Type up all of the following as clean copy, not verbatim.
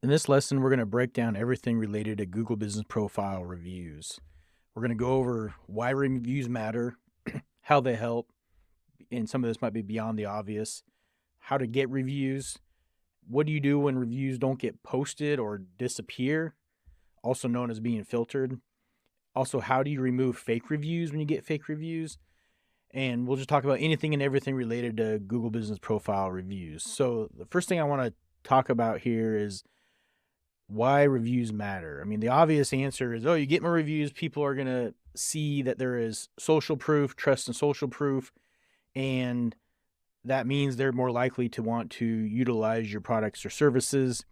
In this lesson, we're going to break down everything related to Google Business Profile reviews. We're going to go over why reviews matter, how they help, and some of this might be beyond the obvious, how to get reviews, what do you do when reviews don't get posted or disappear, also known as being filtered. Also, how do you remove fake reviews when you get fake reviews? And we'll just talk about anything and everything related to Google Business Profile reviews. So the first thing I want to talk about here is why reviews matter. I mean, the obvious answer is, you get more reviews, people are going to see that there is social proof, trust and social proof, and that means they're more likely to want to utilize your products or services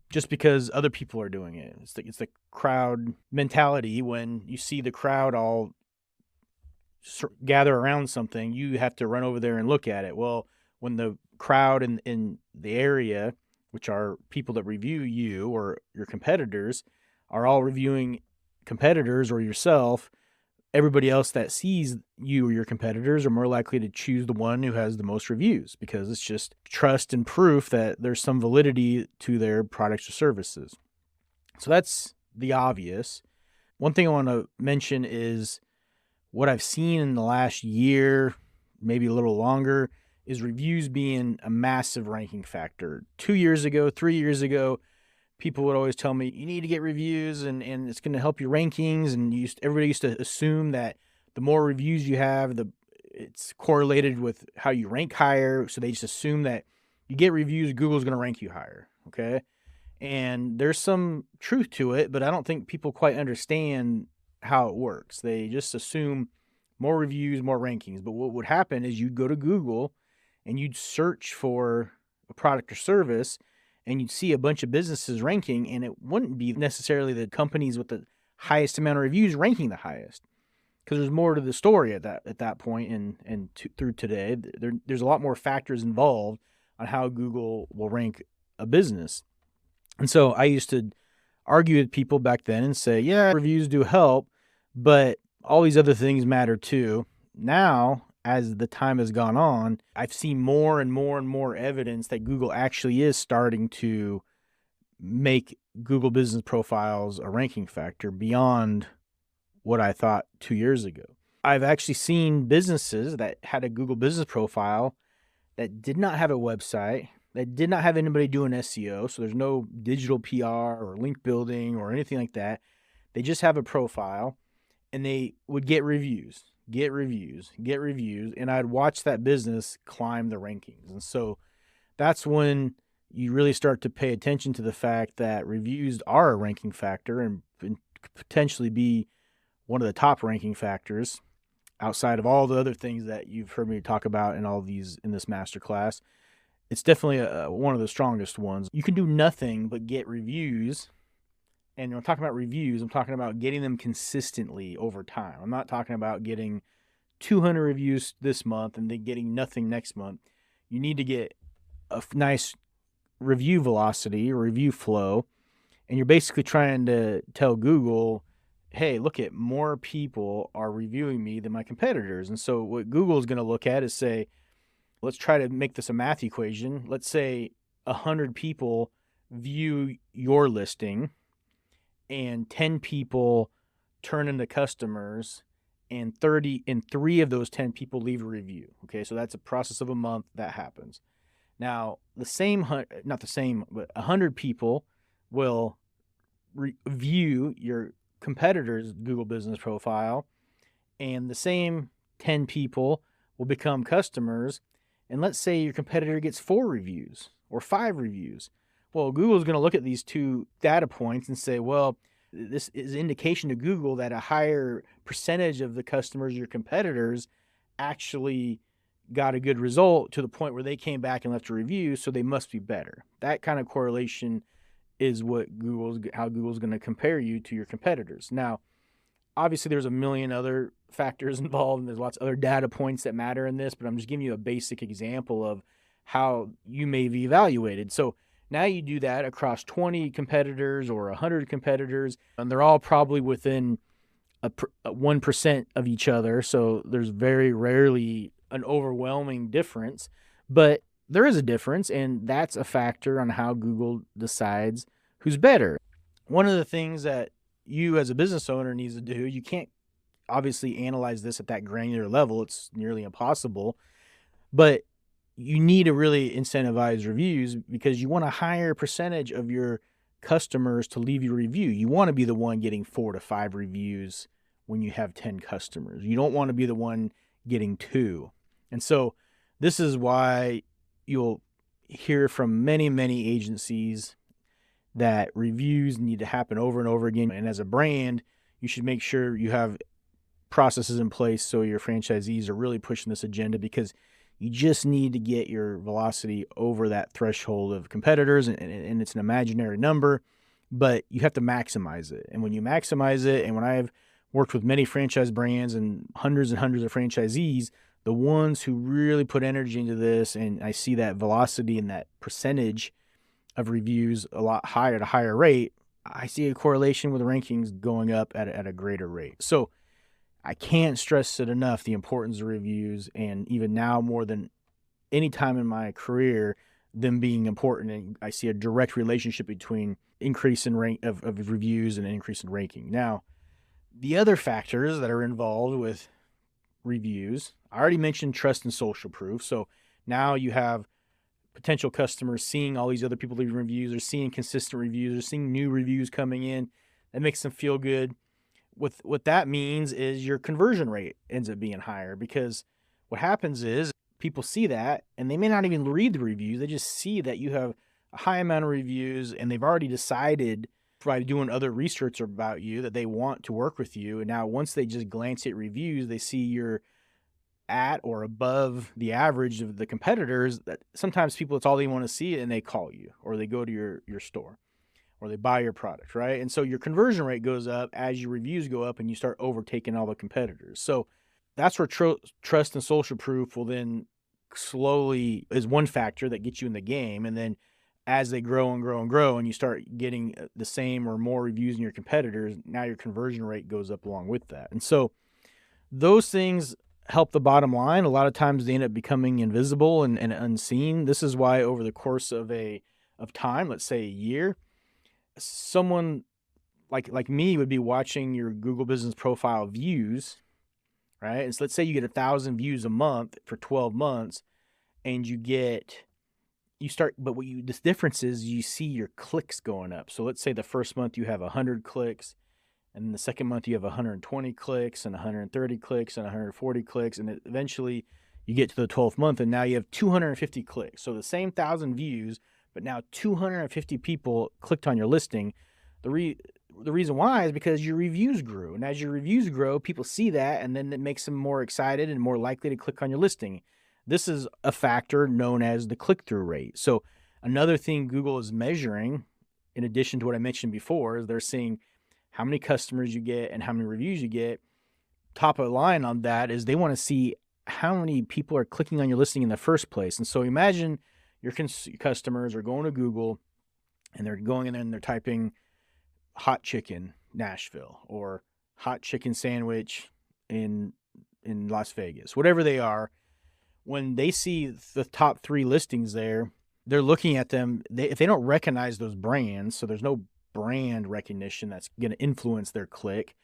just because other people are doing it. It's the crowd mentality. When you see the crowd all gather around something, you have to run over there and look at it. Well, when the crowd in the area, which are people that review you or your competitors, are all reviewing competitors or yourself, everybody else that sees you or your competitors are more likely to choose the one who has the most reviews, because it's just trust and proof that there's some validity to their products or services. So that's the obvious. One thing I want to mention is what I've seen in the last year, maybe a little longer, is reviews being a massive ranking factor. 2 years ago, 3 years ago, people would always tell me, you need to get reviews and it's going to help your rankings. And everybody used to assume that the more reviews you have, it's correlated with how you rank higher. So they just assume that you get reviews, Google's going to rank you higher. Okay. And there's some truth to it, but I don't think people quite understand how it works. They just assume more reviews, more rankings. But what would happen is you'd go to Google and you'd search for a product or service, and you'd see a bunch of businesses ranking, and it wouldn't be necessarily the companies with the highest amount of reviews ranking the highest, because there's more to the story at that point and through today. There's a lot more factors involved on how Google will rank a business. And so I used to argue with people back then and say, yeah, reviews do help, but all these other things matter too. Now, as the time has gone on, I've seen more and more and more evidence that Google actually is starting to make Google Business Profiles a ranking factor beyond what I thought 2 years ago. I've actually seen businesses that had a Google Business Profile that did not have a website, that did not have anybody doing SEO, so there's no digital PR or link building or anything like that. They just have a profile, and they would get reviews, and I'd watch that business climb the rankings. And so that's when you really start to pay attention to the fact that reviews are a ranking factor and potentially be one of the top ranking factors outside of all the other things that you've heard me talk about in this masterclass. It's definitely one of the strongest ones. You can do nothing but get reviews. And when I'm talking about reviews, I'm talking about getting them consistently over time. I'm not talking about getting 200 reviews this month and then getting nothing next month. You need to get a nice review velocity or review flow. And you're basically trying to tell Google, hey, look at more people are reviewing me than my competitors. And so what Google is going to look at is say, let's try to make this a math equation. Let's say 100 people view your listing, and 10 people turn into customers, and 3 of those 10 people leave a review. Okay, so that's a process of a month that happens. Now, not the same, but 100 people will view your competitor's Google Business Profile, and the same 10 people will become customers. And let's say your competitor gets 4 reviews or 5 reviews. Well, Google's going to look at these 2 data points and say, well, this is an indication to Google that a higher percentage of the customers, your competitors, actually got a good result to the point where they came back and left a review, so they must be better. That kind of correlation is how Google's going to compare you to your competitors. Now, obviously, there's a million other factors involved, and there's lots of other data points that matter in this, but I'm just giving you a basic example of how you may be evaluated. So now you do that across 20 competitors or 100 competitors, and they're all probably within a 1% of each other. So there's very rarely an overwhelming difference, but there is a difference, and that's a factor on how Google decides who's better. One of the things that you as a business owner needs to do, you can't obviously analyze this at that granular level. It's nearly impossible, but you need to really incentivize reviews because you want a higher percentage of your customers to leave you a review. You want to be the one getting 4 to 5 reviews when you have 10 customers. You don't want to be the one getting 2. And so this is why you'll hear from many, many agencies that reviews need to happen over and over again. And as a brand, you should make sure you have processes in place so your franchisees are really pushing this agenda, because you just need to get your velocity over that threshold of competitors, and it's an imaginary number, but you have to maximize it. And when you maximize it, and when I've worked with many franchise brands and hundreds of franchisees, the ones who really put energy into this, and I see that velocity and that percentage of reviews a lot higher at a higher rate, I see a correlation with rankings going up at a greater rate. So I can't stress it enough, the importance of reviews, and even now more than any time in my career, them being important. And I see a direct relationship between increase in rank of reviews and an increase in ranking. Now, the other factors that are involved with reviews, I already mentioned trust and social proof. So now you have potential customers seeing all these other people leaving reviews, or seeing consistent reviews, or seeing new reviews coming in. That makes them feel good. What that means is your conversion rate ends up being higher, because what happens is people see that and they may not even read the reviews. They just see that you have a high amount of reviews, and they've already decided by doing other research about you that they want to work with you. And now once they just glance at reviews, they see you're at or above the average of the competitors. That sometimes people, it's all they want to see, and they call you, or they go to your store, or they buy your product, right? And so your conversion rate goes up as your reviews go up, and you start overtaking all the competitors. So that's where trust and social proof will then slowly is one factor that gets you in the game. And then as they grow and grow and grow, and you start getting the same or more reviews than your competitors, now your conversion rate goes up along with that. And so those things help the bottom line. A lot of times they end up becoming invisible and unseen. This is why over the course of time, let's say a year, someone like me would be watching your Google Business Profile views, right? And so let's say you get 1,000 views a month for 12 months, and this difference is you see your clicks going up. So let's say the first month you have 100 clicks, and then the second month you have 120 clicks and 130 clicks and 140 clicks, and eventually you get to the 12th month, and now you have 250 clicks. So the same 1,000 views, but now 250 people clicked on your listing. The reason why is because your reviews grew. And as your reviews grow, people see that, and then it makes them more excited and more likely to click on your listing. This is a factor known as the click-through rate. So another thing Google is measuring, in addition to what I mentioned before, is they're seeing how many customers you get and how many reviews you get. Top of the line on that is they want to see how many people are clicking on your listing in the first place. And so imagine your customers are going to Google, and they're going in there and they're typing hot chicken Nashville, or hot chicken sandwich in Las Vegas, whatever they are. When they see the top 3 listings there, they're looking at them. If they don't recognize those brands, so there's no brand recognition that's going to influence their click,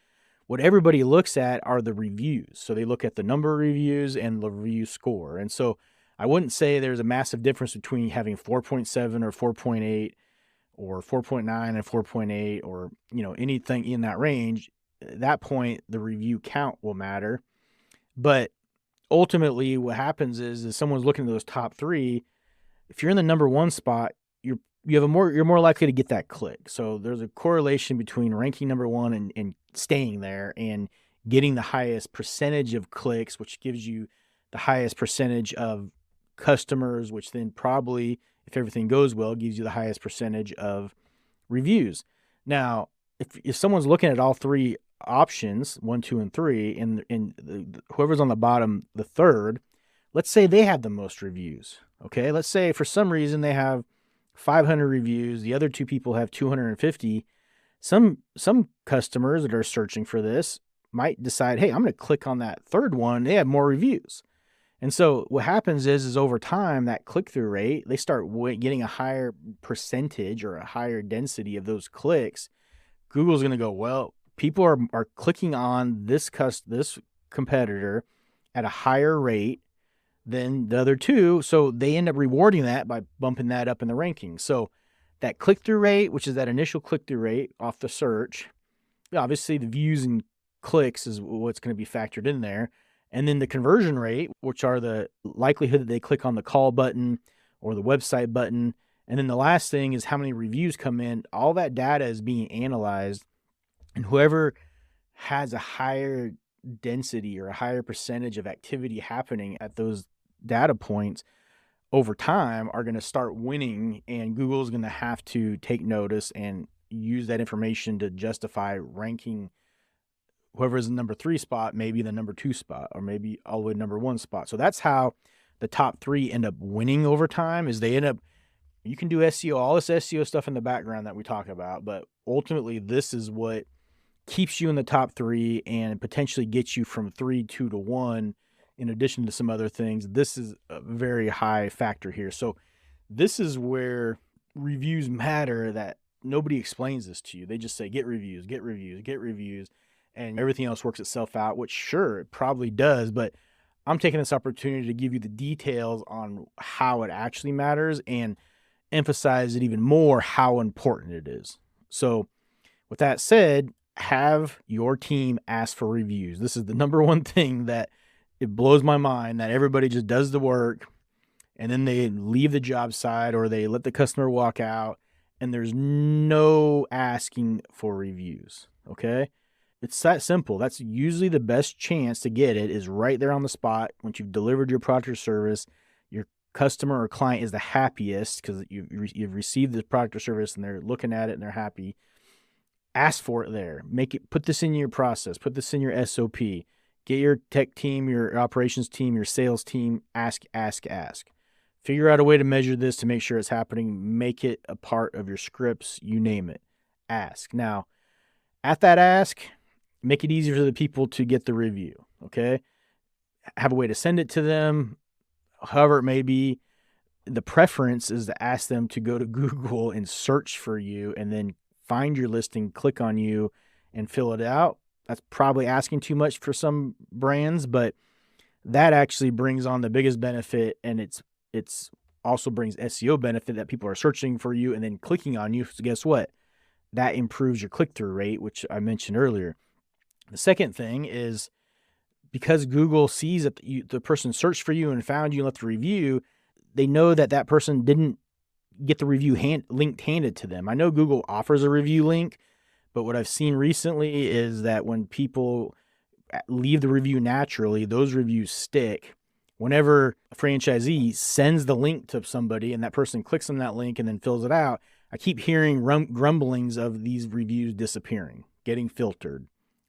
what everybody looks at are the reviews. So they look at the number of reviews and the review score. And so I wouldn't say there's a massive difference between having 4.7 or 4.8 or 4.9 and 4.8, or, anything in that range. At that point, the review count will matter. But ultimately what happens is someone's looking at those top 3. If you're in the number 1 spot, you're more likely to get that click. So there's a correlation between ranking number 1 and staying there and getting the highest percentage of clicks, which gives you the highest percentage of customers, which then probably, if everything goes well, gives you the highest percentage of reviews. Now, if someone's looking at all 3 options, 1, 2, and 3, and whoever's on the bottom, the third, let's say they have the most reviews. Okay, let's say for some reason they have 500 reviews, the other 2 people have 250. Some customers that are searching for this might decide, hey, I'm going to click on that third one. They have more reviews. And so what happens is over time, that click-through rate, they start getting a higher percentage or a higher density of those clicks. Google's going to go, well, people are clicking on this competitor at a higher rate than the other two. So they end up rewarding that by bumping that up in the rankings. So that click-through rate, which is that initial click-through rate off the search, obviously the views and clicks is what's going to be factored in there. And then the conversion rate, which are the likelihood that they click on the call button or the website button. And then the last thing is how many reviews come in. All that data is being analyzed, and whoever has a higher density or a higher percentage of activity happening at those data points over time are going to start winning, and Google's going to have to take notice and use that information to justify ranking whoever's in number 3 spot, maybe the number 2 spot, or maybe all the way to number 1 spot. So that's how the top 3 end up winning over time. Is they end up, you can do SEO, all this SEO stuff in the background that we talk about, but ultimately this is what keeps you in the top 3 and potentially gets you from 3, 2 to 1, in addition to some other things. This is a very high factor here. So this is where reviews matter, that nobody explains this to you. They just say, get reviews, get reviews, get reviews, and everything else works itself out, which sure, it probably does, but I'm taking this opportunity to give you the details on how it actually matters and emphasize it even more how important it is. So with that said, have your team ask for reviews. This is the number one thing that it blows my mind, that everybody just does the work and then they leave the job site or they let the customer walk out and there's no asking for reviews. Okay. It's that simple. That's usually the best chance to get it, is right there on the spot. Once you've delivered your product or service, your customer or client is the happiest because you've received the product or service and they're looking at it and they're happy. Ask for it there. Put this in your process. Put this in your SOP. Get your tech team, your operations team, your sales team. Ask. Figure out a way to measure this to make sure it's happening. Make it a part of your scripts. You name it. Ask. Now, at that ask, make it easier for the people to get the review, okay? Have a way to send it to them. However it may be, the preference is to ask them to go to Google and search for you and then find your listing, click on you, and fill it out. That's probably asking too much for some brands, but that actually brings on the biggest benefit, and it's also brings SEO benefit, that people are searching for you and then clicking on you. So guess what? That improves your click-through rate, which I mentioned earlier. The second thing is, because Google sees that the person searched for you and found you and left a review, they know that that person didn't get the review link handed to them. I know Google offers a review link, but what I've seen recently is that when people leave the review naturally, those reviews stick. Whenever a franchisee sends the link to somebody and that person clicks on that link and then fills it out, I keep hearing grumblings of these reviews disappearing, getting filtered,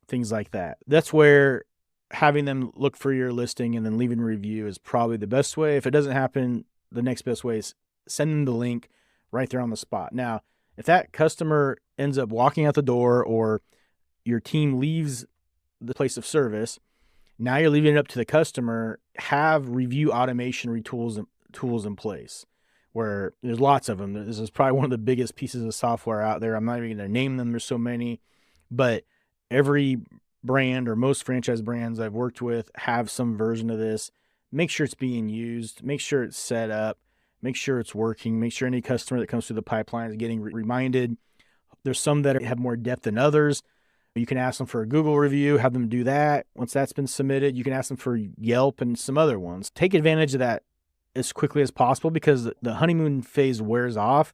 things like that. That's where having them look for your listing and then leaving a review is probably the best way. If it doesn't happen, the next best way is send them the link right there on the spot. Now, if that customer ends up walking out the door or your team leaves the place of service, now you're leaving it up to the customer. Have review automation tools in place, where there's lots of them. This is probably one of the biggest pieces of software out there. I'm not even going to name them. There's so many, but every brand or most franchise brands I've worked with have some version of this. Make sure it's being used. Make sure it's set up. Make sure it's working. Make sure any customer that comes through the pipeline is getting reminded. There's some that have more depth than others. You can ask them for a Google review, have them do that. Once that's been submitted, you can ask them for Yelp and some other ones. Take advantage of that as quickly as possible, because the honeymoon phase wears off.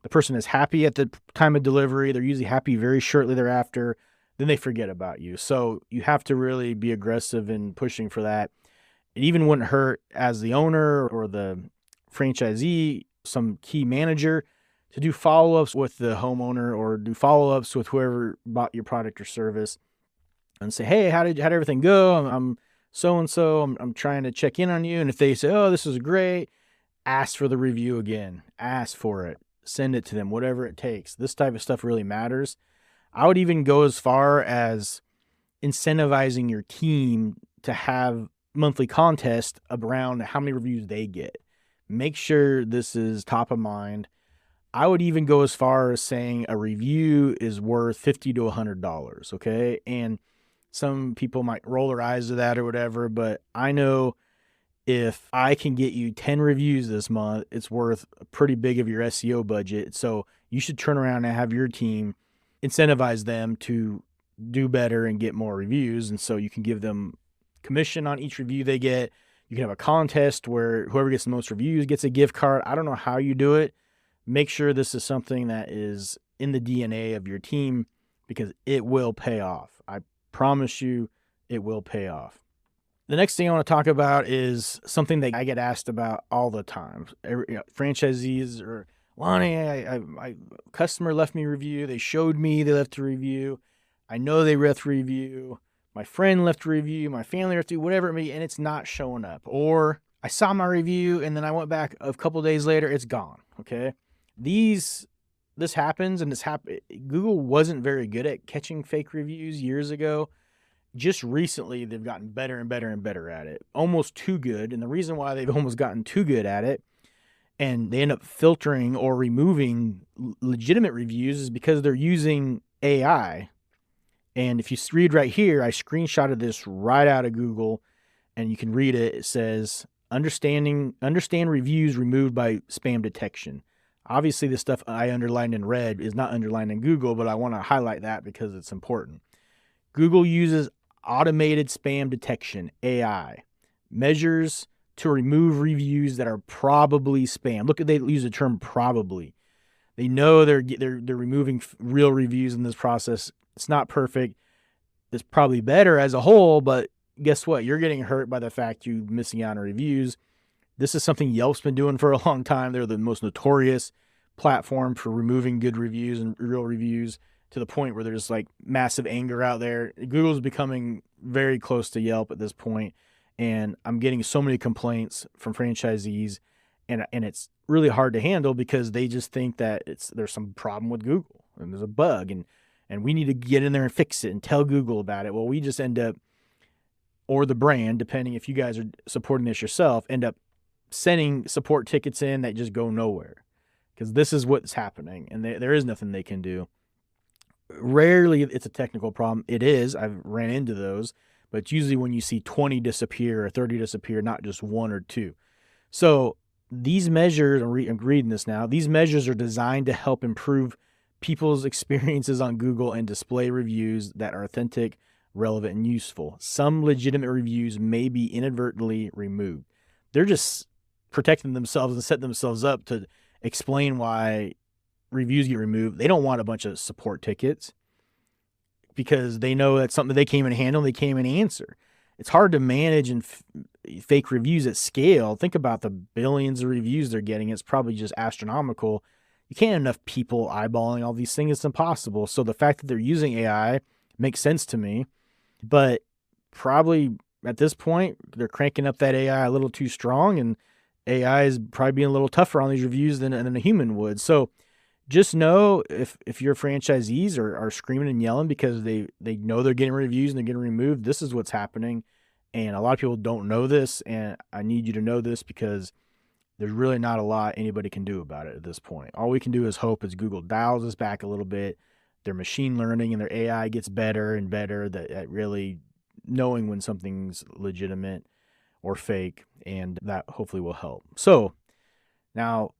The person is happy at the time of delivery. They're usually happy very shortly thereafter. Then they forget about you. So you have to really be aggressive in pushing for that. It even wouldn't hurt, as the owner or the franchisee, some key manager, to do follow-ups with the homeowner or do follow-ups with whoever bought your product or service and say, hey, how'd everything go? I'm so-and-so. I'm trying to check in on you. And if they say, oh, this is great, ask for the review again. Ask for it. Send it to them, whatever it takes. This type of stuff really matters. I would even go as far as incentivizing your team to have monthly contest around how many reviews they get. Make sure this is top of mind. I would even go as far as saying a review is worth $50 to $100, okay? And some people might roll their eyes to that or whatever, but I know if I can get you 10 reviews this month, it's worth pretty big of your SEO budget. So you should turn around and have your team incentivize them to do better and get more reviews. And so you can give them commission on each review they get. You can have a contest where whoever gets the most reviews gets a gift card. I don't know how you do it. Make sure this is something that is in the DNA of your team, because it will pay off. I promise you it will pay off. The next thing I want to talk about is something that I get asked about all the time. Franchisees or, Lonnie, I customer left me a review. They showed me they left a review. I know they left a review. My friend left a review. My family left a review, whatever it may be, and it's not showing up. Or I saw my review and then I went back a couple of days later, it's gone. Okay. This happens, and Google wasn't very good at catching fake reviews years ago. Just recently, they've gotten better and better and better at it, almost too good. And the reason why they've almost gotten too good at it, and they end up filtering or removing legitimate reviews, is because they're using AI. And if you read right here, I screenshotted this right out of Google, and you can read it. It says, understand reviews removed by spam detection. Obviously, the stuff I underlined in red is not underlined in Google, but I want to highlight that because it's important. Google uses automated spam detection, AI, measures to remove reviews that are probably spam. Look, they use the term probably. They know they're removing real reviews in this process. It's not perfect. It's probably better as a whole, but guess what? You're getting hurt by the fact you're missing out on reviews. This is something Yelp's been doing for a long time. They're the most notorious platform for removing good reviews and real reviews, to the point where there's like massive anger out there. Google's becoming very close to Yelp at this point, and I'm getting so many complaints from franchisees, and it's really hard to handle because they just think that there's some problem with Google and there's a bug, and we need to get in there and fix it and tell Google about it. Well, we just end up, or the brand, depending if you guys are supporting this yourself, end up sending support tickets in that just go nowhere, because this is what's happening, and there is nothing they can do. Rarely it's a technical problem. It is. I've ran into those, but it's usually when you see 20 disappear or 30 disappear, not just one or two. So these measures, I'm reading this now, these measures are designed to help improve people's experiences on Google and display reviews that are authentic, relevant, and useful. Some legitimate reviews may be inadvertently removed. They're just protecting themselves and setting themselves up to explain why reviews get removed. They don't want a bunch of support tickets because they know that's something they can't even handle. They can't even answer. It's hard to manage and fake reviews at scale. Think about the billions of reviews they're getting. It's probably just astronomical. You can't have enough people eyeballing all these things. It's impossible. So the fact that they're using AI makes sense to me, but probably at this point, they're cranking up that AI a little too strong, and AI is probably being a little tougher on these reviews than a human would. So just know if your franchisees are screaming and yelling because they know they're getting reviews and they're getting removed, this is what's happening. And a lot of people don't know this, and I need you to know this because there's really not a lot anybody can do about it at this point. All we can do is hope as Google dials us back a little bit, their machine learning and their AI gets better and better at really knowing when something's legitimate or fake, and that hopefully will help. So now,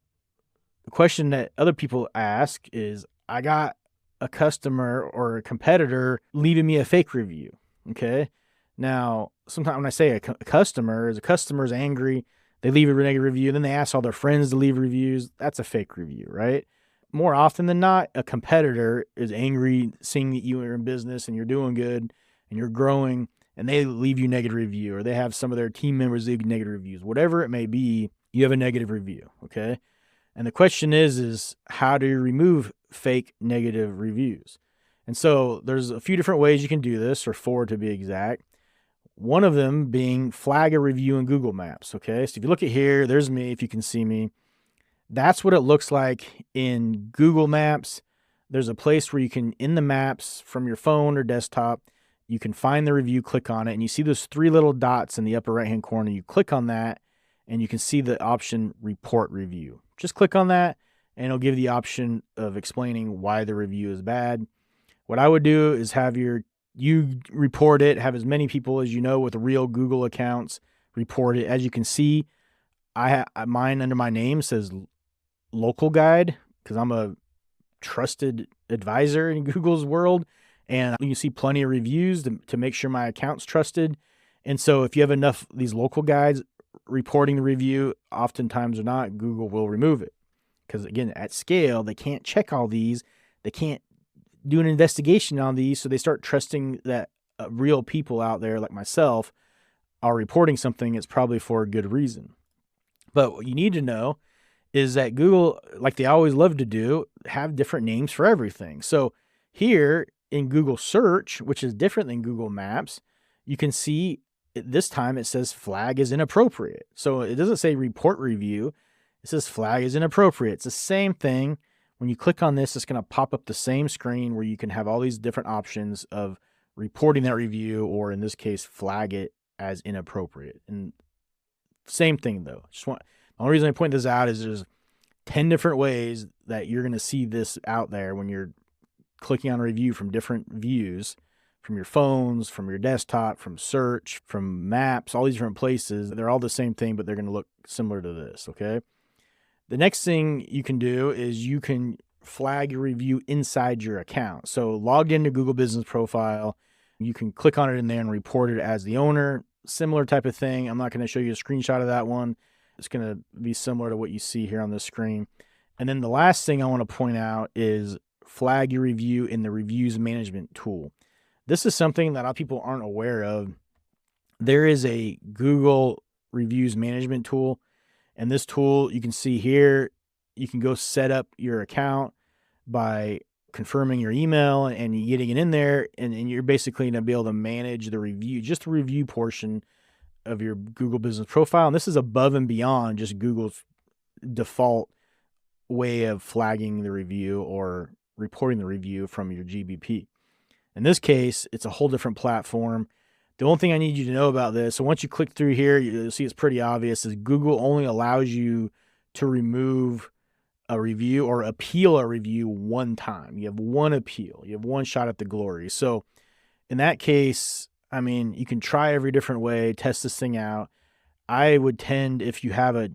the question that other people ask is, I got a customer or a competitor leaving me a fake review. Okay. Now, sometimes when I say a customer's angry, they leave a negative review, then they ask all their friends to leave reviews. That's a fake review, right? More often than not, a competitor is angry seeing that you are in business and you're doing good and you're growing, and they leave you a negative review, or they have some of their team members leave negative reviews. Whatever it may be, you have a negative review. Okay. And the question is how do you remove fake negative reviews? And so there's a few different ways you can do this, or 4 to be exact. One of them being flag a review in Google Maps. Okay. So if you look at here, there's me, if you can see me. That's what it looks like in Google Maps. There's a place where you can, in the maps from your phone or desktop, you can find the review, click on it, and you see those 3 little dots in the upper right-hand corner. You click on that, and you can see the option Report Review. Just click on that, and it'll give you the option of explaining why the review is bad. What I would do is have you report it, have as many people as you know with real Google accounts report it. As you can see, mine under my name says local guide because I'm a trusted advisor in Google's world, and you see plenty of reviews to make sure my account's trusted. And so if you have enough of these local guides reporting the review, oftentimes or not, Google will remove it. Because again, at scale, they can't check all these. They can't do an investigation on these. So they start trusting that real people out there like myself are reporting something. It's probably for a good reason. But what you need to know is that Google, like they always love to do, have different names for everything. So here in Google Search, which is different than Google Maps, you can see this time it says flag is inappropriate. So it doesn't say report review. It says flag is inappropriate. It's the same thing. When you click on this, it's going to pop up the same screen where you can have all these different options of reporting that review, or in this case, flag it as inappropriate. And same thing though. The only reason I point this out is there's 10 different ways that you're going to see this out there when you're clicking on a review from different views, from your phones, from your desktop, from search, from maps, all these different places. They're all the same thing, but they're going to look similar to this, okay? The next thing you can do is you can flag your review inside your account. So logged into Google Business Profile, you can click on it in there and report it as the owner. Similar type of thing. I'm not going to show you a screenshot of that one. It's going to be similar to what you see here on the screen. And then the last thing I want to point out is flag your review in the reviews management tool. This is something that a lot of people aren't aware of. There is a Google reviews management tool, and this tool you can see here, you can go set up your account by confirming your email and getting it in there, and you're basically going to be able to manage the review, just the review portion of your Google Business Profile. And this is above and beyond just Google's default way of flagging the review or reporting the review from your GBP. In this case, it's a whole different platform. The only thing I need you to know about this, so once you click through here, you'll see it's pretty obvious, is Google only allows you to remove a review or appeal a review one time. You have one appeal. You have one shot at the glory. So in that case, I mean, you can try every different way, test this thing out. I would tend, if you have a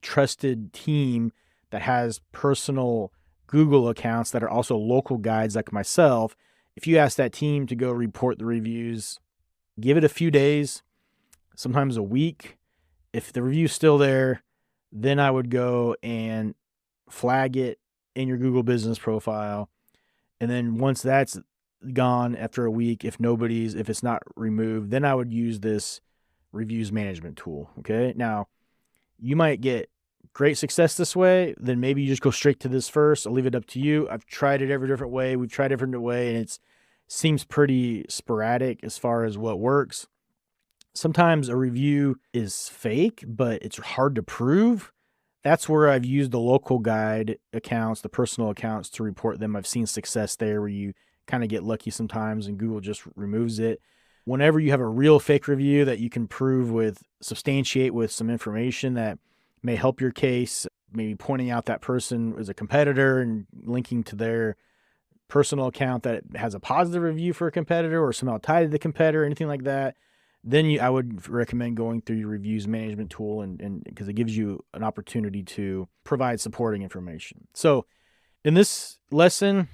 trusted team that has personal Google accounts that are also local guides like myself, if you ask that team to go report the reviews, give it a few days, sometimes a week. If the review's still there, then I would go and flag it in your Google Business Profile. And then once that's gone after a week, if it's not removed, then I would use this reviews management tool. Okay. Now you might get great success this way. Then maybe you just go straight to this first. I'll leave it up to you. I've tried it every different way. We've tried different way, and it seems pretty sporadic as far as what works. Sometimes a review is fake, but it's hard to prove. That's where I've used the local guide accounts, the personal accounts, to report them. I've seen success there where you kind of get lucky sometimes and Google just removes it. Whenever you have a real fake review that you can substantiate with some information that may help your case, maybe pointing out that person is a competitor and linking to their personal account that has a positive review for a competitor or somehow tied to the competitor, anything like that, then I would recommend going through your reviews management tool, and because it gives you an opportunity to provide supporting information. So in this lesson,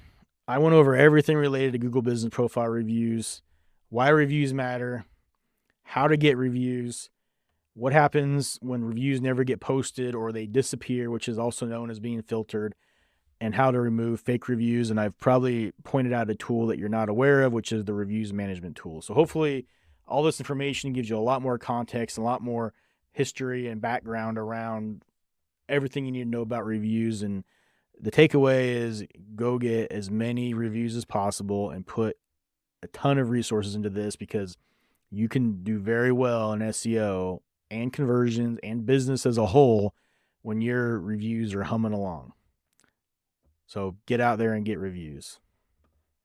I went over everything related to Google Business Profile reviews, why reviews matter, how to get reviews, what happens when reviews never get posted or they disappear, which is also known as being filtered, and how to remove fake reviews. And I've probably pointed out a tool that you're not aware of, which is the reviews management tool. So hopefully all this information gives you a lot more context, a lot more history and background around everything you need to know about reviews. And the takeaway is go get as many reviews as possible and put a ton of resources into this, because you can do very well in SEO and conversions and business as a whole when your reviews are humming along. So get out there and get reviews.